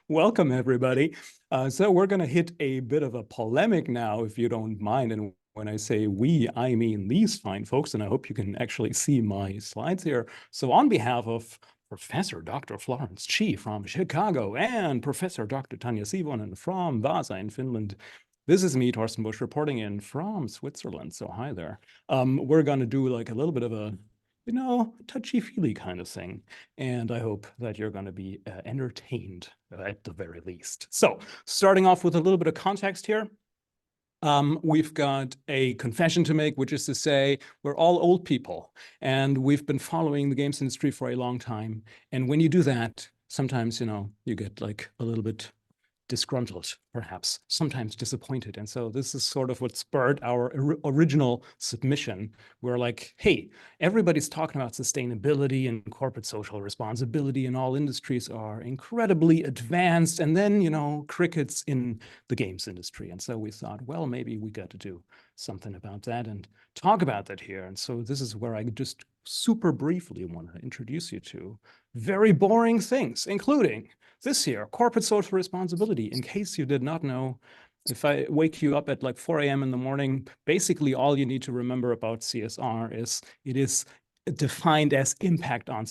Welcome, everybody. So we're going to hit a bit of a polemic now, if you don't mind. And when I say we, I mean these fine folks, and I hope you can actually see my slides here. So on behalf of Professor Dr. Florence Chee from Chicago and Professor Dr. Tanja Sihvonen from Vasa in Finland, this is me, Thorsten Busch, reporting in from Switzerland. So hi there. We're going to do like a little bit of a touchy-feely kind of thing. And I hope that you're going to be entertained at the very least. So starting off with a little bit of context here. We've got a confession to make, which is to say we're all old people and we've been following the games industry for a long time. And when you do that, sometimes, you get like a little bit disgruntled, perhaps, sometimes disappointed. And so this is sort of what spurred our original submission. We're like, hey, everybody's talking about sustainability and corporate social responsibility, and all industries are incredibly advanced. And then, crickets in the games industry. And so we thought, well, maybe we got to do something about that and talk about that here. And so this is where I just super briefly want to introduce you to very boring things, including this here, corporate social responsibility. In case you did not know, if I wake you up at like 4 a.m. in the morning, basically all you need to remember about CSR is it is defined as impact on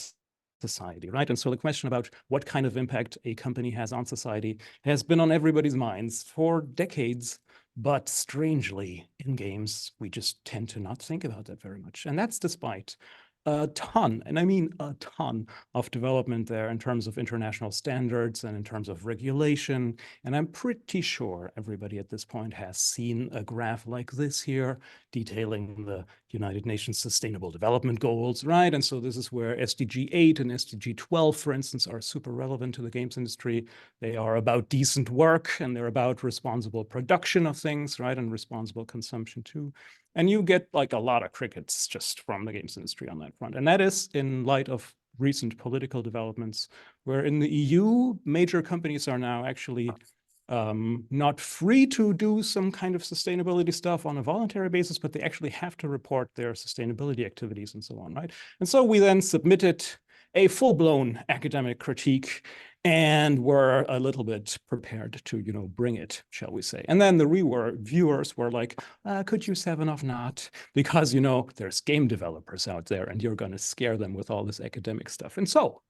society, right? And so the question about what kind of impact a company has on society has been on everybody's minds for decades. But strangely, in games, we just tend to not think about that very much. And that's despite a ton, and I mean a ton of development there in terms of international standards and in terms of regulation. And I'm pretty sure everybody at this point has seen a graph like this here detailing the United Nations Sustainable Development Goals, right? And so this is where SDG 8 and SDG 12, for instance, are super relevant to the games industry. They are about decent work and they're about responsible production of things, right? And responsible consumption too. And you get like a lot of crickets just from the games industry on that front. And that is in light of recent political developments, where in the EU, major companies are now actually not free to do some kind of sustainability stuff on a voluntary basis, but they actually have to report their sustainability activities and so on, right? And so we then submitted a full-blown academic critique, and we're a little bit prepared to, bring it, shall we say. And then the reviewers were like, could you 7-off not? Because, there's game developers out there and you're going to scare them with all this academic stuff. And so,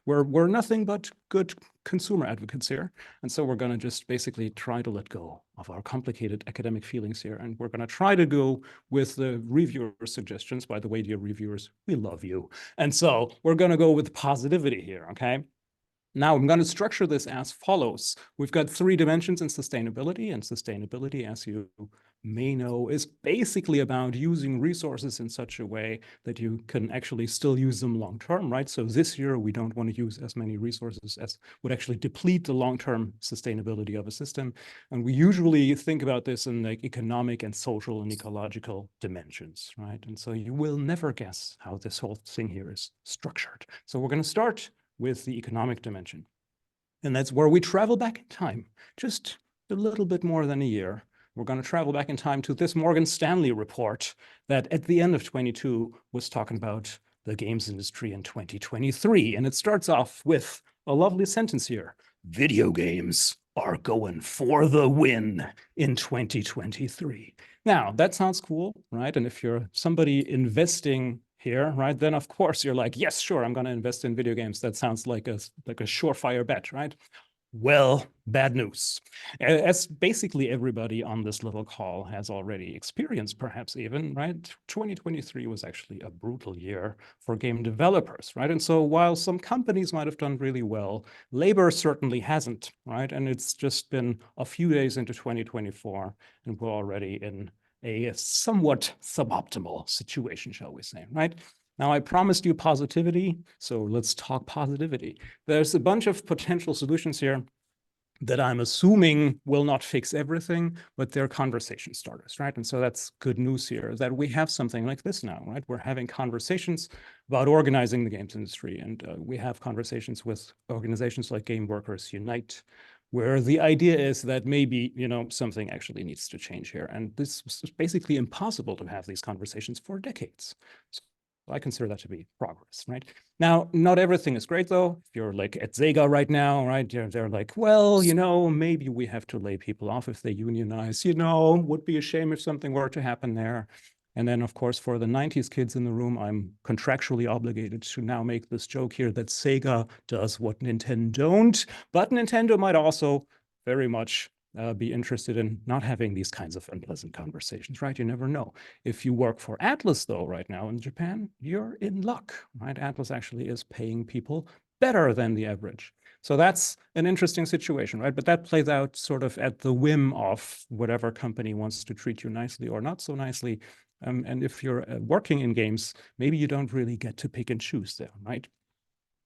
we're nothing but good consumer advocates here. And so we're going to just basically try to let go of our complicated academic feelings here. And we're going to try to go with the reviewer suggestions. By the way, dear reviewers, we love you. And so we're going to go with positivity here, okay? Now I'm going to structure this as follows. We've got 3 dimensions in sustainability, and sustainability, as you may know, is basically about using resources in such a way that you can actually still use them long term, right? So this year, we don't want to use as many resources as would actually deplete the long-term sustainability of a system. And we usually think about this in like economic and social and ecological dimensions, right? And so you will never guess how this whole thing here is structured. So we're going to start with the economic dimension. And that's where we travel back in time, just a little bit more than a year. We're going to travel back in time to this Morgan Stanley report that at the end of 22 was talking about the games industry in 2023. And it starts off with a lovely sentence here. Video games are going for the win in 2023. Now, that sounds cool, right? And if you're somebody investing here, right, then of course you're like, yes, sure, I'm going to invest in video games. That sounds like a surefire bet, right? Well, bad news. As basically everybody on this little call has already experienced, perhaps even, right? 2023 was actually a brutal year for game developers, right? And so while some companies might have done really well, labor certainly hasn't, right? And it's just been a few days into 2024, and we're already in a somewhat suboptimal situation, shall we say, right? Now, I promised you positivity, so let's talk positivity. There's a bunch of potential solutions here that I'm assuming will not fix everything, but they're conversation starters, right? And so that's good news here, that we have something like this now, right? We're having conversations about organizing the games industry, and we have conversations with organizations like Game Workers Unite, where the idea is that maybe, something actually needs to change here. And this was basically impossible to have these conversations for decades. I consider that to be progress, right? Now, not everything is great, though. If you're like at Sega right now, right, they're like, well, maybe we have to lay people off if they unionize, would be a shame if something were to happen there. And then, of course, for the 90s kids in the room, I'm contractually obligated to now make this joke here that Sega does what Nintendo don't, but Nintendo might also very much be interested in not having these kinds of unpleasant conversations, right? You never know. If you work for Atlas, though, right now in Japan, you're in luck, right? Atlas actually is paying people better than the average. So that's an interesting situation, right? But that plays out sort of at the whim of whatever company wants to treat you nicely or not so nicely. And if you're working in games, maybe you don't really get to pick and choose there, right?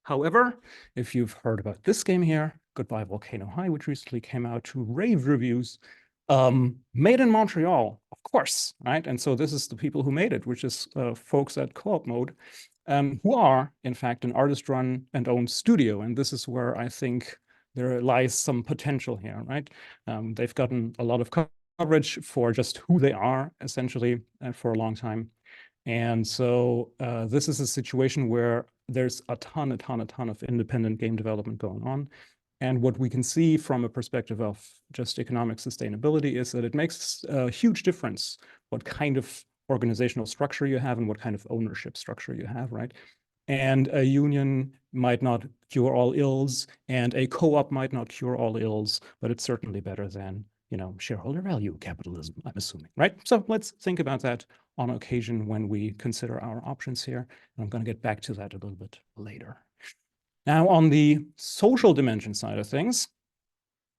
However, if you've heard about this game here, Goodbye Volcano High, which recently came out to rave reviews, made in Montreal, of course, right? And so this is the people who made it, which is folks at Co-op Mode, who are, in fact, an artist-run and owned studio. And this is where I think there lies some potential here, right? They've gotten a lot of coverage for just who they are, essentially, for a long time. And so this is a situation where there's a ton of independent game development going on. And what we can see from a perspective of just economic sustainability is that it makes a huge difference what kind of organizational structure you have and what kind of ownership structure you have, right? And a union might not cure all ills, and a co-op might not cure all ills, but it's certainly better than shareholder value capitalism, I'm assuming, right? So let's think about that on occasion when we consider our options here. And I'm going to get back to that a little bit later. Now, on the social dimension side of things,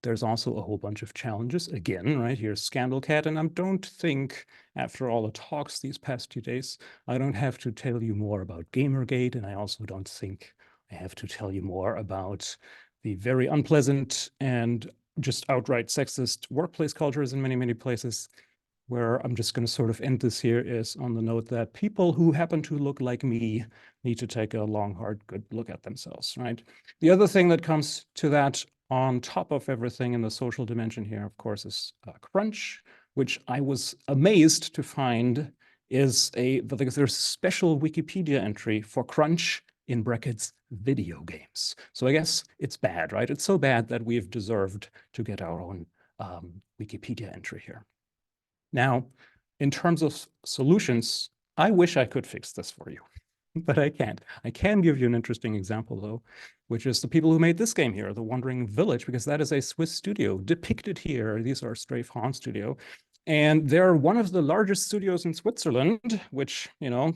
there's also a whole bunch of challenges. Again, right, here's Scandal Cat, and I don't think, after all the talks these past 2 days, I don't have to tell you more about Gamergate, and I also don't think I have to tell you more about the very unpleasant and just outright sexist workplace cultures in many places. Where I'm just going to sort of end this here is on the note that people who happen to look like me need to take a long, hard, good look at themselves, right? The other thing that comes to that on top of everything in the social dimension here, of course, is crunch, which I was amazed to find is there's a special Wikipedia entry for crunch in brackets video games. So I guess it's bad, right? It's so bad that we've deserved to get our own Wikipedia entry here. Now, in terms of solutions, I wish I could fix this for you, but I can't. I can give you an interesting example, though, which is the people who made this game here, The Wandering Village, because that is a Swiss studio depicted here. These are Sihvonen studio. And they're one of the largest studios in Switzerland, which,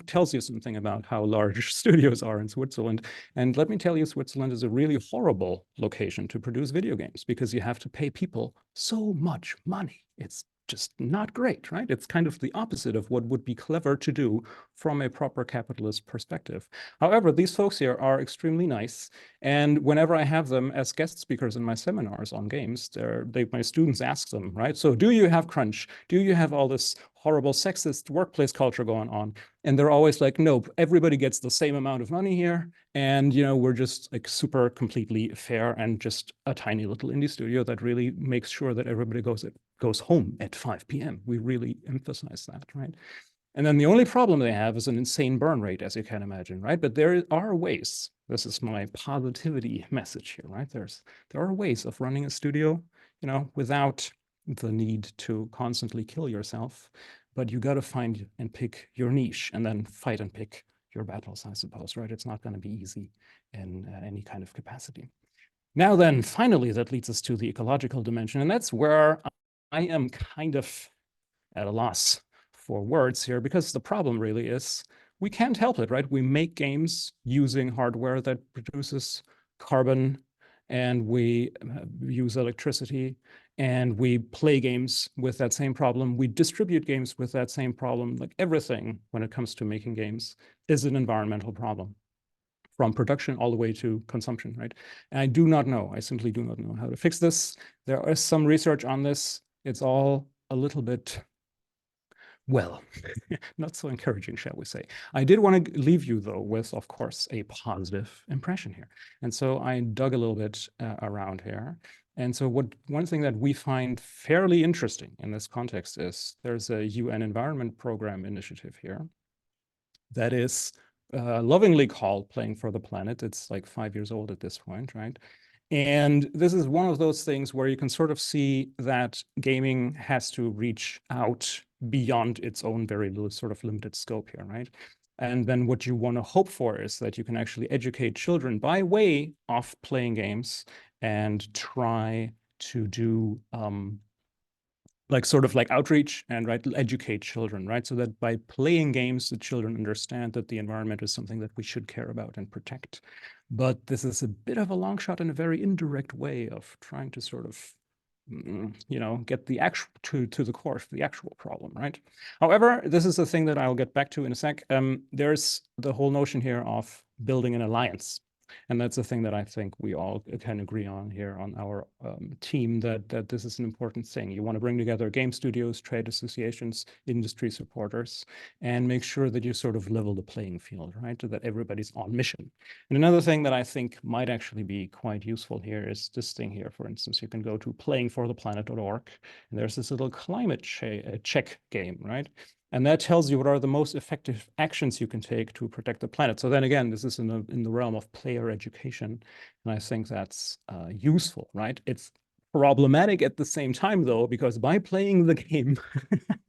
tells you something about how large studios are in Switzerland. And let me tell you, Switzerland is a really horrible location to produce video games because you have to pay people so much money. It's just not great, right? It's kind of the opposite of what would be clever to do from a proper capitalist perspective. However, these folks here are extremely nice. And whenever I have them as guest speakers in my seminars on games, my students ask them, right? So do you have crunch? Do you have all this horrible sexist workplace culture going on? And they're always like, nope, everybody gets the same amount of money here. And, we're just like super completely fair and just a tiny little indie studio that really makes sure that everybody goes home at 5 p.m. We really emphasize that, right? And then the only problem they have is an insane burn rate, as you can imagine, right? But there are ways. This is my positivity message here, right? There are ways of running a studio, without the need to constantly kill yourself. But you got to find and pick your niche and then fight and pick your battles, I suppose, right? It's not going to be easy in any kind of capacity. Now then, finally, that leads us to the ecological dimension. And that's where I am kind of at a loss for words here, because the problem really is we can't help it, right? We make games using hardware that produces carbon, and we use electricity, and we play games with that same problem. We distribute games with that same problem. Like everything when it comes to making games is an environmental problem, from production all the way to consumption, right? And I do not know, I simply do not know how to fix this. There is some research on this. It's all a little bit, well, not so encouraging, shall we say. I did want to leave you, though, with, of course, a positive impression here. And so I dug a little bit around here. And so one thing that we find fairly interesting in this context is there's a UN Environment Program initiative here that is lovingly call Playing for the Planet. It's like 5 years old at this point, right? And this is one of those things where you can sort of see that gaming has to reach out beyond its own very little sort of limited scope here, right? And then what you want to hope for is that you can actually educate children by way of playing games and try to do like sort of like outreach and right educate children, right? So that by playing games, the children understand that the environment is something that we should care about and protect. But this is a bit of a long shot in a very indirect way of trying to sort of get the actual to the core of the actual problem, right? However, this is the thing that I'll get back to in a sec. There's the whole notion here of building an alliance. And that's the thing that I think we all can agree on here on our team, that this is an important thing. You want to bring together game studios, trade associations, industry supporters, and make sure that you sort of level the playing field, right? So that everybody's on mission. And another thing that I think might actually be quite useful here is this thing here. For instance, you can go to playingfortheplanet.org, and there's this little climate check game, right? And that tells you what are the most effective actions you can take to protect the planet. So then again, this is in the realm of player education. And I think that's useful, right? It's problematic at the same time, though, because by playing the game,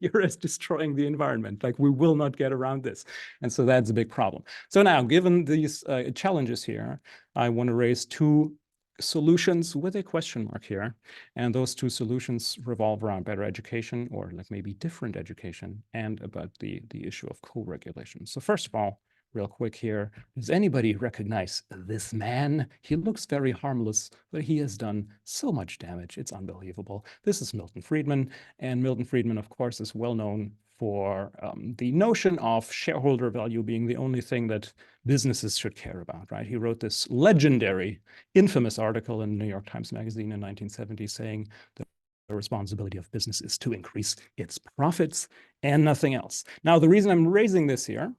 you're just destroying the environment. Like, we will not get around this. And so that's a big problem. So now, given these challenges here, I want to raise two solutions with a question mark here. And those two solutions revolve around better education, or like maybe different education, and about the issue of co-regulation. So first of all, real quick here, does anybody recognize this man? He looks very harmless, but he has done so much damage. It's unbelievable. This is Milton Friedman. And Milton Friedman, of course, is well known for the notion of shareholder value being the only thing that businesses should care about, right? He wrote this legendary, infamous article in the New York Times Magazine in 1970 saying that the responsibility of business is to increase its profits and nothing else. Now, the reason I'm raising this here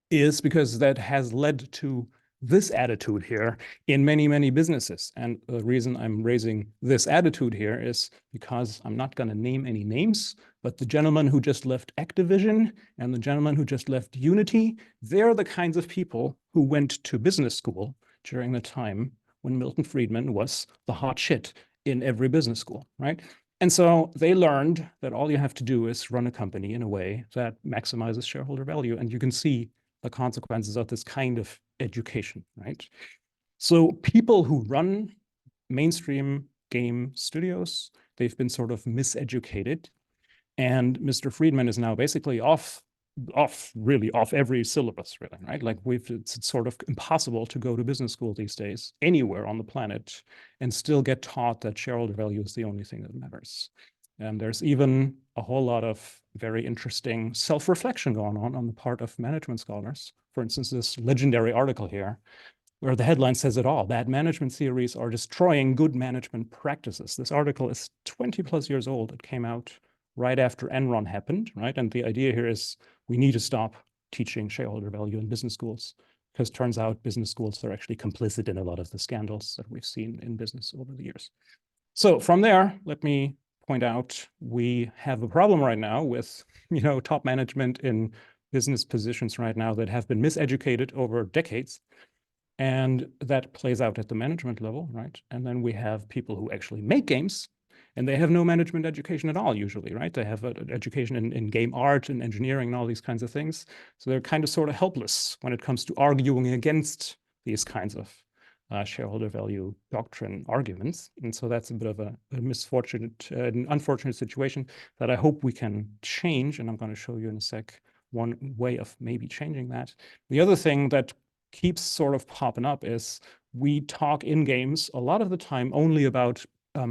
is because that has led to this attitude here in many, many businesses. And the reason I'm raising this attitude here is because I'm not going to name any names, but the gentleman who just left Activision and the gentleman who just left Unity, they're the kinds of people who went to business school during the time when Milton Friedman was the hot shit in every business school, right? And so they learned that all you have to do is run a company in a way that maximizes shareholder value. And you can see the consequences of this kind of education, right? So people who run mainstream game studios, they've been sort of miseducated. And Mr. Friedman is now basically off every syllabus, really, right? Like it's sort of impossible to go to business school these days, anywhere on the planet, and still get taught that shareholder value is the only thing that matters. And there's even a whole lot of very interesting self-reflection going on the part of management scholars. For instance, this legendary article here, where the headline says it all: bad management theories are destroying good management practices. This article is 20 plus years old. It came out right after Enron happened, right? And the idea here is we need to stop teaching shareholder value in business schools, because turns out business schools are actually complicit in a lot of the scandals that we've seen in business over the years. So from there, let me point out we have a problem right now with top management in business positions right now that have been miseducated over decades. And that plays out at the management level, right? And then we have people who actually make games, and they have no management education at all, usually, right? They have an education in game art and engineering and all these kinds of things. So they're kind of sort of helpless when it comes to arguing against these kinds of shareholder value doctrine arguments. And so that's a bit of an unfortunate situation that I hope we can change. And I'm going to show you in a sec one way of maybe changing that. The other thing that keeps sort of popping up is we talk in games a lot of the time only about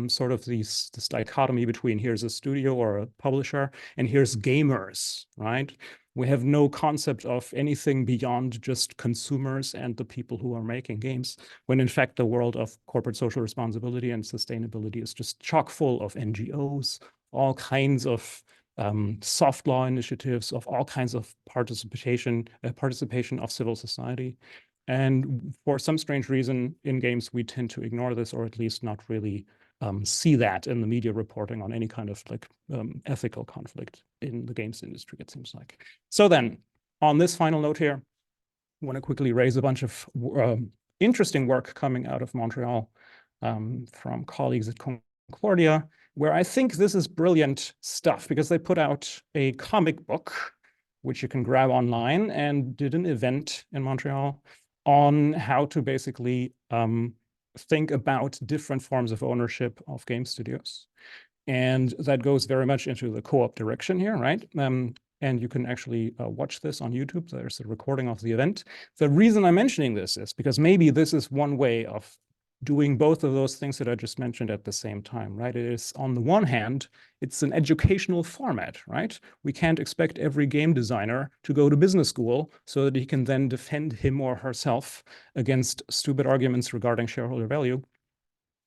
sort of this dichotomy between here's a studio or a publisher and here's gamers, right? We have no concept of anything beyond just consumers and the people who are making games, when in fact the world of corporate social responsibility and sustainability is just chock full of NGOs, all kinds of soft law initiatives, of all kinds of participation of civil society. And for some strange reason in games, we tend to ignore this, or at least not really see that in the media reporting on any kind of like ethical conflict in the games industry, it seems like. So then, on this final note here, want to quickly raise a bunch of interesting work coming out of Montreal from colleagues at Concordia, where I think this is brilliant stuff because they put out a comic book, which you can grab online, and did an event in Montreal on how to basically think about different forms of ownership of game studios. And that goes very much into the co-op direction here, right? And you can actually watch this on YouTube. There's a recording of the event. The reason I'm mentioning this is because maybe this is one way of doing both of those things that I just mentioned at the same time, right? It is, on the one hand, it's an educational format, right? We can't expect every game designer to go to business school so that he can then defend him or herself against stupid arguments regarding shareholder value.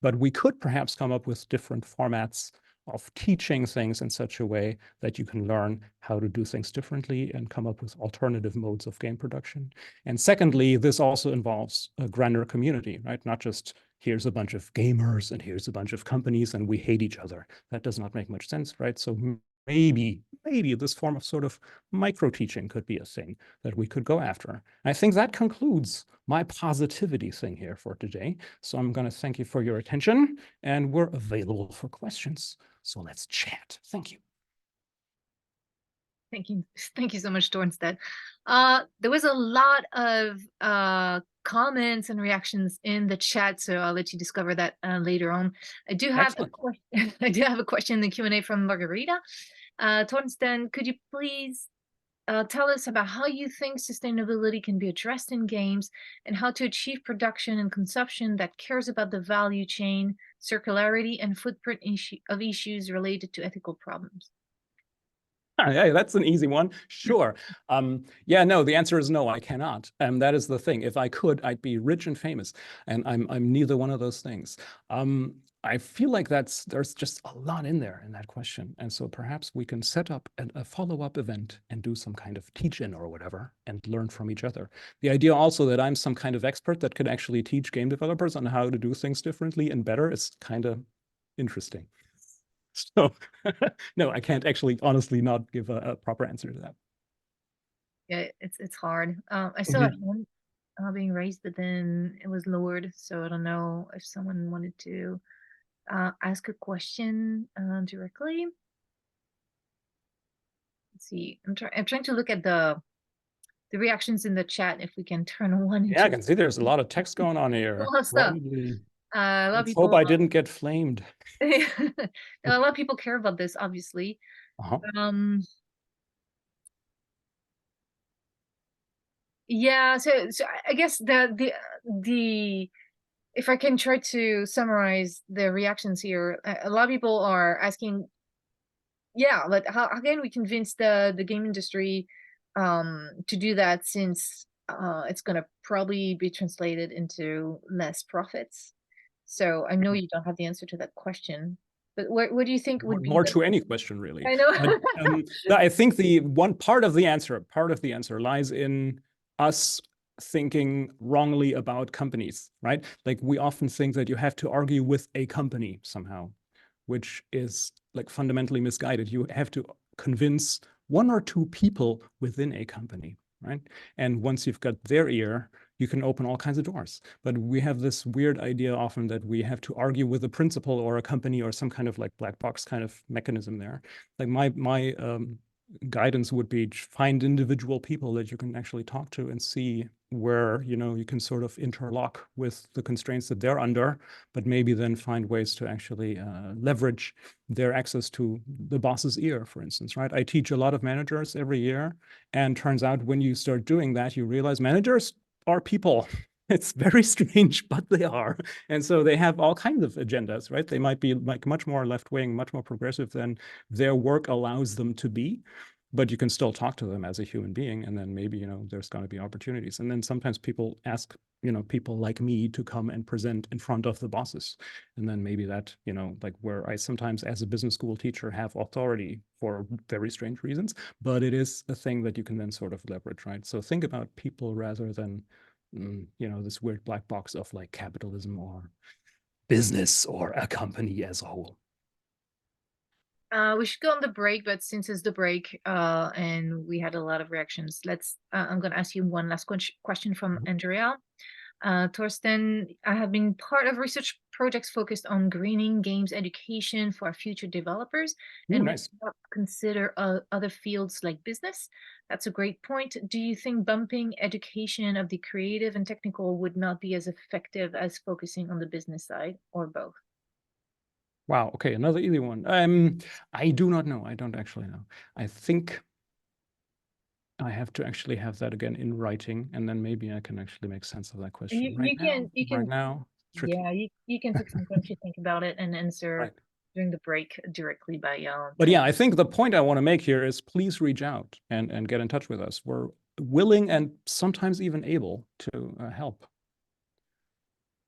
But we could perhaps come up with different formats of teaching things in such a way that you can learn how to do things differently and come up with alternative modes of game production. And secondly, this also involves a grander community, right? Not just here's a bunch of gamers and here's a bunch of companies and we hate each other. That does not make much sense, right? So maybe this form of sort of micro teaching could be a thing that we could go after. I think that concludes my positivity thing here for today. So I'm going to thank you for your attention, and we're available for questions. So let's chat. Thank you. Thank you. Thank you so much, Thorsten. There was a lot of comments and reactions in the chat, so I'll let you discover that later on. I do have a question. I do have a question in the Q&A from Margarita. Thorsten, could you please tell us about how you think sustainability can be addressed in games and how to achieve production and consumption that cares about the value chain, circularity, and footprint of issues related to ethical problems? Hey, that's an easy one. Sure. Yeah, no, the answer is no, I cannot. That is the thing. If I could, I'd be rich and famous. And I'm neither one of those things. I feel like there's just a lot in there in that question. And so perhaps we can set up a follow-up event and do some kind of teach-in or whatever and learn from each other. The idea also that I'm some kind of expert that could actually teach game developers on how to do things differently and better is kind of interesting. So no, I can't actually honestly not give a proper answer to that. Yeah, it's hard. I saw a hand being raised, but then it was lowered. So I don't know if someone wanted to ask a question directly. Let's see. I'm trying to look at the reactions in the chat if we can turn one into. Yeah, I can see there's a lot of text going on here. A lot of stuff. Probably. A lot of Let's people. hope I didn't get flamed. A lot of people care about this, obviously. Yeah, so I guess the if I can try to summarize the reactions here, a lot of people are asking, yeah, like how can we convince the game industry to do that, since it's gonna probably be translated into less profits. So I know you don't have the answer to that question, but what do you think would be more to any question, really? I know. But, I think the one part of the answer lies in us thinking wrongly about companies, right? Like we often think that you have to argue with a company somehow, which is like fundamentally misguided. You have to convince one or two people within a company, right? And once you've got their ear, you can open all kinds of doors. But we have this weird idea often that we have to argue with a principal or a company or some kind of like black box kind of mechanism there. Like my guidance would be find individual people that you can actually talk to and see where, you know, you can sort of interlock with the constraints that they're under, but maybe then find ways to actually leverage their access to the boss's ear, for instance, right? I teach a lot of managers every year, and turns out when you start doing that, you realize managers are people. It's very strange, but they are. And so they have all kinds of agendas, right? They might be like much more left-wing, much more progressive than their work allows them to be. But you can still talk to them as a human being, and then maybe, you know, there's going to be opportunities. And then sometimes people ask, you know, people like me to come and present in front of the bosses. And then maybe that, you know, like where I sometimes as a business school teacher have authority for very strange reasons, but it is a thing that you can then sort of leverage, right? So think about people rather than, you know, this weird black box of like capitalism or business or a company as a whole. We should go on the break, but since it's the break, and we had a lot of reactions, I'm gonna ask you one last question from Andrea. Thorsten, I have been part of research projects focused on greening games education for future developers, and we Nice. consider other fields like business. That's a great point. Do you think bumping education of the creative and technical would not be as effective as focusing on the business side, or both? Wow. Okay, another easy one. I do not know. I don't actually know. I think I have to actually have that again in writing, and then maybe I can actually make sense of that question. You Right can tricky. yeah, you can take some time to think about it and answer Right. during the break directly by But yeah, I think the point I want to make here is please reach out and get in touch with us. We're willing and sometimes even able to help.